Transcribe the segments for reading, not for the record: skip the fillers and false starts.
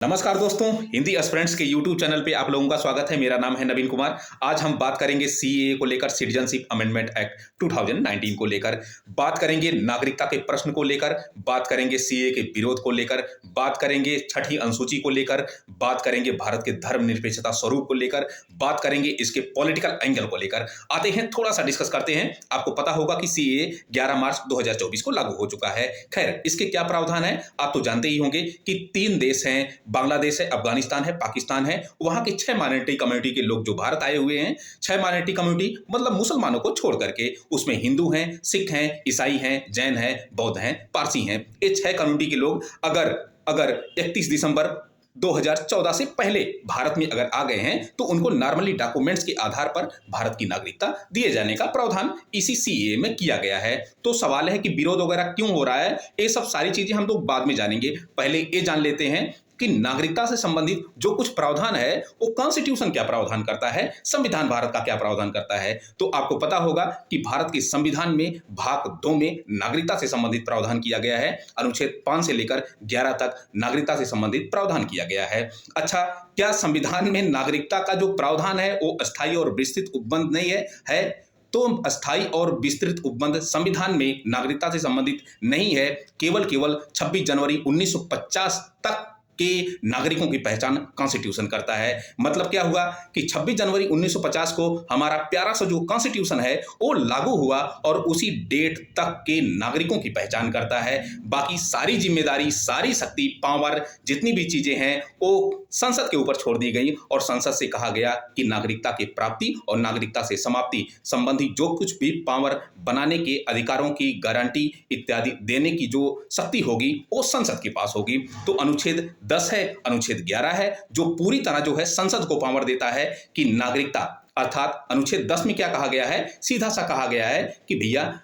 नमस्कार दोस्तों, हिंदी एस्पिरेंट्स के यूट्यूब चैनल पे आप लोगों का स्वागत है। मेरा नाम है नवीन कुमार। आज हम बात करेंगे सीएए को लेकर, सिटीजनशिप अमेंडमेंट एक्ट 2019 को लेकर, बात करेंगे नागरिकता के प्रश्न को लेकर, बात करेंगे सीएए के विरोध को लेकर, बात करेंगे छठी अनुसूची को लेकर, बात करेंगे भारत के धर्मनिरपेक्षता स्वरूप को लेकर, बात करेंगे इसके पॉलिटिकल एंगल को लेकर। आते हैं, थोड़ा सा डिस्कस करते हैं। आपको पता होगा कि सीएए 11 मार्च 2024 को लागू हो चुका है। खैर, इसके क्या प्रावधान है आप तो जानते ही होंगे कि 3 देश हैं, बांग्लादेश है, अफगानिस्तान है, पाकिस्तान है। वहां के 6 माइनॉरिटी कम्युनिटी के लोग जो भारत आए हुए हैं, 6 माइनॉरिटी कम्युनिटी मतलब मुसलमानों को छोड़ करके, उसमें हिंदू हैं, सिख हैं, ईसाई हैं, जैन हैं, बौद्ध हैं, पारसी हैं। ये 6 कम्युनिटी के लोग अगर अगर 31 दिसंबर 2014 से पहले भारत में अगर आ गए हैं तो उनको नॉर्मली डॉक्यूमेंट्स के आधार पर भारत की नागरिकता दिए जाने का प्रावधान इसी सीएए में किया गया है। तो सवाल है कि विरोध वगैरह क्यों हो रहा है, ये सब सारी चीजें हम लोग बाद में जानेंगे। पहले ये जान लेते हैं कि नागरिकता से संबंधित जो कुछ प्रावधान है वो कॉन्स्टिट्यूशन क्या प्रावधान करता है, संविधान भारत का क्या प्रावधान करता है। तो आपको पता होगा कि भारत के संविधान में भाग 2 में नागरिकता से संबंधित प्रावधान किया गया है। अनुच्छेद 5 से लेकर 11 तक नागरिकता से संबंधित प्रावधान किया गया है। अच्छा, क्या संविधान में नागरिकता का जो प्रावधान है वो अस्थायी और विस्तृत उपबंध नहीं है? तो अस्थायी और विस्तृत उपबंध संविधान में नागरिकता से संबंधित नहीं है। केवल 26 जनवरी 1950 तक के नागरिकों की पहचान कॉन्स्टिट्यूशन करता है। मतलब क्या हुआ कि 26 जनवरी 1950 को हमारा प्यारा सा जो कॉन्स्टिट्यूशन है वो लागू हुआ और उसी डेट तक के नागरिकों की पहचान करता है। बाकी सारी जिम्मेदारी, सारी शक्ति, पावर, जितनी भी चीजें हैं वो संसद के ऊपर छोड़ दी गई और संसद से कहा गया कि नागरिकता की प्राप्ति और नागरिकता से समाप्ति संबंधी जो कुछ भी पावर बनाने के अधिकारों की गारंटी इत्यादि देने की जो शक्ति होगी वो संसद के पास होगी। तो अनुच्छेद 10 है, अनुच्छेद 11 है जो पूरी तरह जो है संसद को पावर देता है कि नागरिकता, अर्थात अनुच्छेद 10 में क्या कहा गया है, सीधा सा कहा गया है कि भैया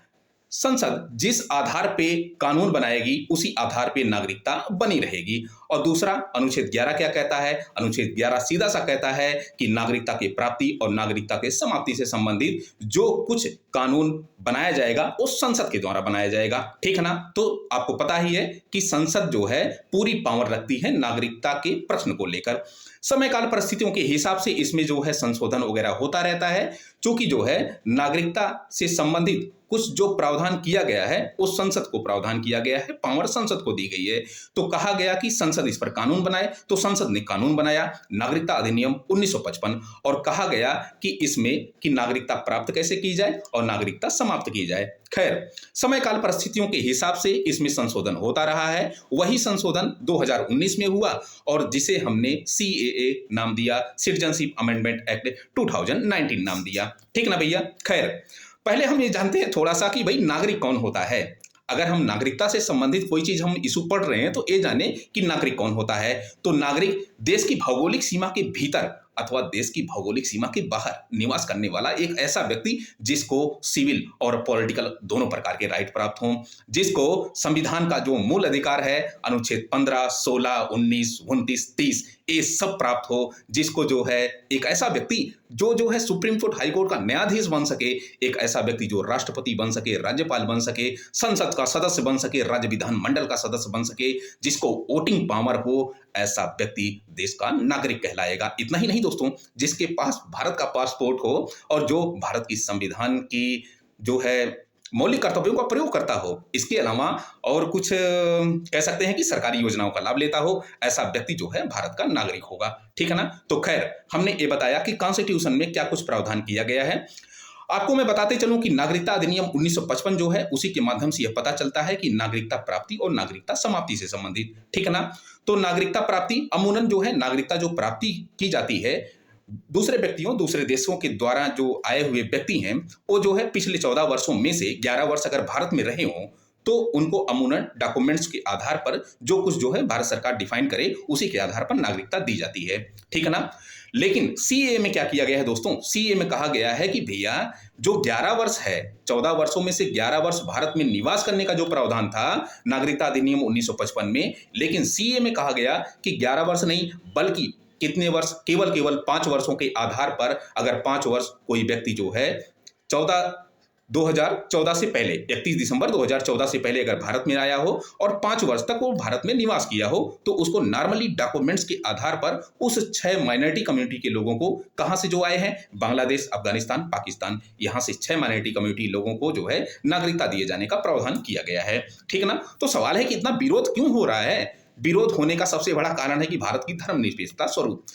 संसद जिस आधार पे कानून बनाएगी उसी आधार पे नागरिकता बनी रहेगी। और दूसरा अनुच्छेद 11 क्या कहता है, अनुच्छेद 11 सीधा सा कहता है कि नागरिकता की प्राप्ति और नागरिकता के समाप्ति से संबंधित जो कुछ कानून बनाया जाएगा वो संसद के द्वारा बनाया जाएगा। ठीक है ना? तो आपको पता ही है कि संसद जो है पूरी पावर रखती है नागरिकता के प्रश्न को लेकर। समय काल परिस्थितियों के हिसाब से इसमें जो है संशोधन वगैरह होता रहता है, क्योंकि जो है नागरिकता से संबंधित कुछ जो प्रावधान किया गया है वो संसद को प्रावधान किया गया है, पावर संसद को दी गई है। तो कहा गया कि संसद इस पर कानून बनाए, तो संसद ने कानून बनाया नागरिकता अधिनियम 1955 और कहा गया कि इसमें कि नागरिकता प्राप्त कैसे की जाए और नागरिकता समाप्त की जाए। खैर, समय काल परिस्थितियों के हिसाब से इसमें संशोधन होता रहा है। वही संशोधन 2019 में हुआ और जिसे हमने सीएए नाम दिया, सिटीजनशिप अमेंडमेंट एक्ट 2019 नाम दिया। ठीक ना भैया? खैर, पहले हम ये जानते हैं थोड़ा सा कि भाई नागरिक कौन होता है। अगर हम नागरिकता से संबंधित कोई चीज हम इशू पढ़ रहे हैं तो ये जाने कि नागरिक कौन होता है। तो नागरिक देश की भौगोलिक सीमा के भीतर अथवा देश की भौगोलिक सीमा के बाहर निवास करने वाला एक ऐसा व्यक्ति जिसको सिविल और पॉलिटिकल दोनों प्रकार के राइट प्राप्त हों, जिसको संविधान का जो मूल अधिकार है अनुच्छेद 15, 16, 19, 29, 30 ये सब प्राप्त हो, जिसको जो है एक ऐसा व्यक्ति जो है सुप्रीम कोर्ट, हाई कोर्ट का न्यायाधीश बन सके, एक ऐसा व्यक्ति जो राष्ट्रपति बन सके, राज्यपाल बन सके, संसद का सदस्य बन सके, राज्य विधानमंडल का सदस्य बन सके, जिसको वोटिंग पावर हो, ऐसा व्यक्ति देश का नागरिक कहलाएगा। इतना ही नहीं दोस्तों, जिसके पास भारत का पासपोर्ट हो और जो भारत की संविधान की जो है मौलिक कर्तव्यों का प्रयोग करता हो, इसके अलावा और कुछ कह सकते हैं कि सरकारी योजनाओं का लाभ लेता हो, ऐसा व्यक्ति जो है भारत का नागरिक होगा। ठीक है ना? तो खैर, हमने ये बताया कि कॉन्स्टिट्यूशन में क्या कुछ प्रावधान किया गया है। आपको मैं बताते चलूं कि नागरिकता अधिनियम 1955 जो है उसी के माध्यम से यह पता चलता है कि नागरिकता प्राप्ति और नागरिकता समाप्ति से संबंधित। ठीक है ना? तो नागरिकता प्राप्ति अमूमन जो है नागरिकता जो प्राप्ति की जाती है दूसरे व्यक्तियों, दूसरे देशों के द्वारा जो आए हुए व्यक्ति हैं वो जो है पिछले 14 वर्षों में से 11 वर्ष अगर भारत में रहे हों तो उनको अमूमन डॉक्यूमेंट्स के आधार पर जो कुछ जो है भारत सरकार डिफाइन करे उसी के आधार पर नागरिकता दी जाती है। ठीक है ना? लेकिन सीएए में क्या किया गया है दोस्तों? सीएए में कहा गया है कि भैया जो 11 वर्ष है, 14 वर्षों में से 11 वर्ष भारत में निवास करने का जो प्रावधान था नागरिकता अधिनियम 1955 में, लेकिन सीएए में कहा गया कि 11 वर्ष नहीं बल्कि कितने वर्ष, केवल 5 वर्षों के आधार पर अगर 5 वर्ष कोई व्यक्ति जो है 14 2014 से पहले, 31 दिसंबर 2014 से पहले अगर भारत में आया हो और 5 वर्ष तक वो भारत में निवास किया हो, तो उसको नॉर्मली डॉक्यूमेंट्स के आधार पर उस 6 माइनॉरिटी कम्युनिटी के लोगों को, कहां से जो आए हैं, बांग्लादेश, अफगानिस्तान, पाकिस्तान, यहां से 6 माइनॉरिटी कम्युनिटी लोगों को जो है नागरिकता दिए जाने का प्रावधान किया गया है। ठीक है ना? तो सवाल है कि इतना विरोध क्यों हो रहा है? विरोध होने का सबसे बड़ा कारण है कि भारत की धर्मनिरपेक्षता स्वरूप।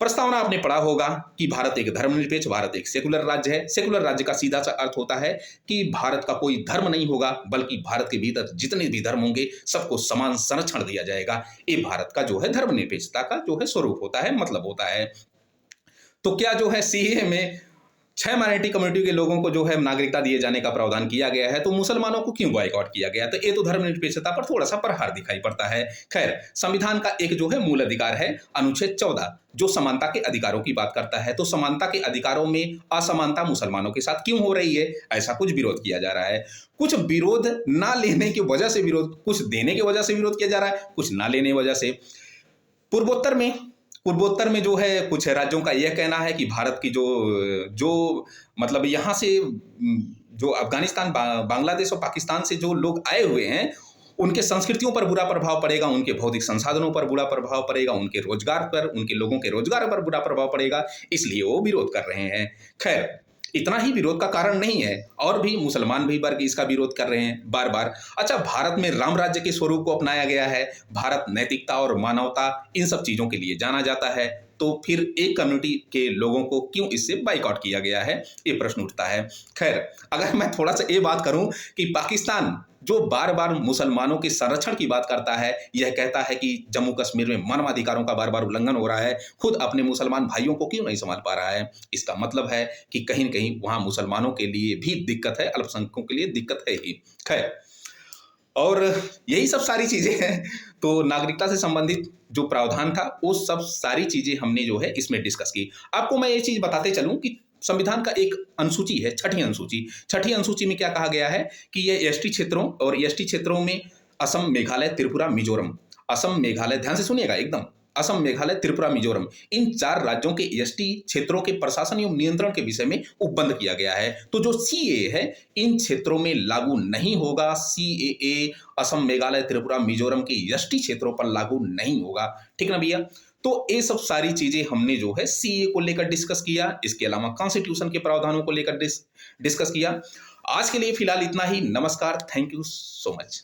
प्रस्तावना आपने पढ़ा होगा कि भारत एक धर्मनिरपेक्ष, भारत एक सेकुलर राज्य है। सेकुलर राज्य का सीधा सा अर्थ होता है कि भारत का कोई धर्म नहीं होगा, बल्कि भारत के भीतर जितने भी धर्म होंगे सबको समान संरक्षण दिया जाएगा। ये भारत का जो है धर्मनिरपेक्षता का जो है स्वरूप होता है, मतलब होता है। तो क्या जो है सीएए में 6 माइनॉरिटी कम्युनिटी के लोगों को जो है नागरिकता दिए जाने का प्रावधान किया गया है, तो मुसलमानों को क्यों बॉयकॉट किया गया? तो ये तो धर्मनिरपेक्षता पर थोड़ा सा प्रहार दिखाई पड़ता है। खैर, संविधान का एक जो है मूल अधिकार है अनुच्छेद 14, जो समानता के अधिकारों की बात करता है। तो समानता के अधिकारों में असमानता मुसलमानों के साथ क्यों हो रही है? ऐसा कुछ विरोध किया जा रहा है। कुछ विरोध ना लेने की वजह से विरोध, कुछ देने की वजह से विरोध किया जा रहा है, कुछ ना लेने की वजह से। पूर्वोत्तर में पूर्वोत्तर में जो है कुछ राज्यों का यह कहना है कि भारत की जो जो मतलब यहाँ से जो अफगानिस्तान, बांग्लादेश और पाकिस्तान से जो लोग आए हुए हैं, उनके संस्कृतियों पर बुरा प्रभाव पड़ेगा, उनके भौतिक संसाधनों पर बुरा प्रभाव पड़ेगा, उनके रोजगार पर, उनके लोगों के रोजगार पर बुरा प्रभाव पड़ेगा, इसलिए वो विरोध कर रहे हैं। खैर, इतना ही विरोध का कारण नहीं है, और भी मुसलमान भी वर्ग इसका विरोध कर रहे हैं बार बार। अच्छा, भारत में राम राज्य के स्वरूप को अपनाया गया है, भारत नैतिकता और मानवता इन सब चीजों के लिए जाना जाता है, तो फिर एक कम्युनिटी के लोगों को क्यों इससे बाइकआउट किया गया है, ये प्रश्न उठता है। खैर, अगर मैं थोड़ा सा ये बात करूं कि पाकिस्तान जो बार बार मुसलमानों के संरक्षण की बात करता है, यह कहता है कि जम्मू कश्मीर में मानवाधिकारों का बार बार उल्लंघन हो रहा है, खुद अपने मुसलमान भाइयों को क्यों नहीं संभाल पा रहा है? इसका मतलब है कि कहीं न कहीं वहां मुसलमानों के लिए भी दिक्कत है, अल्पसंख्यकों के लिए दिक्कत है ही। खैर, और यही सब सारी चीजें हैं। तो नागरिकता से संबंधित जो प्रावधान था, वो सब सारी चीजें हमने जो है इसमें डिस्कस की। आपको मैं ये चीज बताते चलूं कि संविधान का एक अनुसूची है, छठी अनुसूची। छठी अनुसूची में क्या कहा गया है कि ये एसटी क्षेत्रों, और एसटी क्षेत्रों में असम, मेघालय, त्रिपुरा, मिजोरम, असम, मेघालय, ध्यान से सुनिएगा एकदम, असम, मेघालय, त्रिपुरा, मिजोरम, इन 4 राज्यों के एसटी क्षेत्रों के प्रशासन एवं नियंत्रण के विषय में उपबंध किया गया है। तो जो सीएए है, इन क्षेत्रों में लागू नहीं होगा। सीएए असम, मेघालय, त्रिपुरा, मिजोरम के एसटी क्षेत्रों पर लागू नहीं होगा। ठीक ना भैया? तो ये सब सारी चीजें हमने जो है सीएए को लेकर डिस्कस किया, इसके अलावा कॉन्स्टिट्यूशन के प्रावधानों को लेकर डिस्कस किया। आज के लिए फिलहाल इतना ही। नमस्कार, थैंक यू सो मच।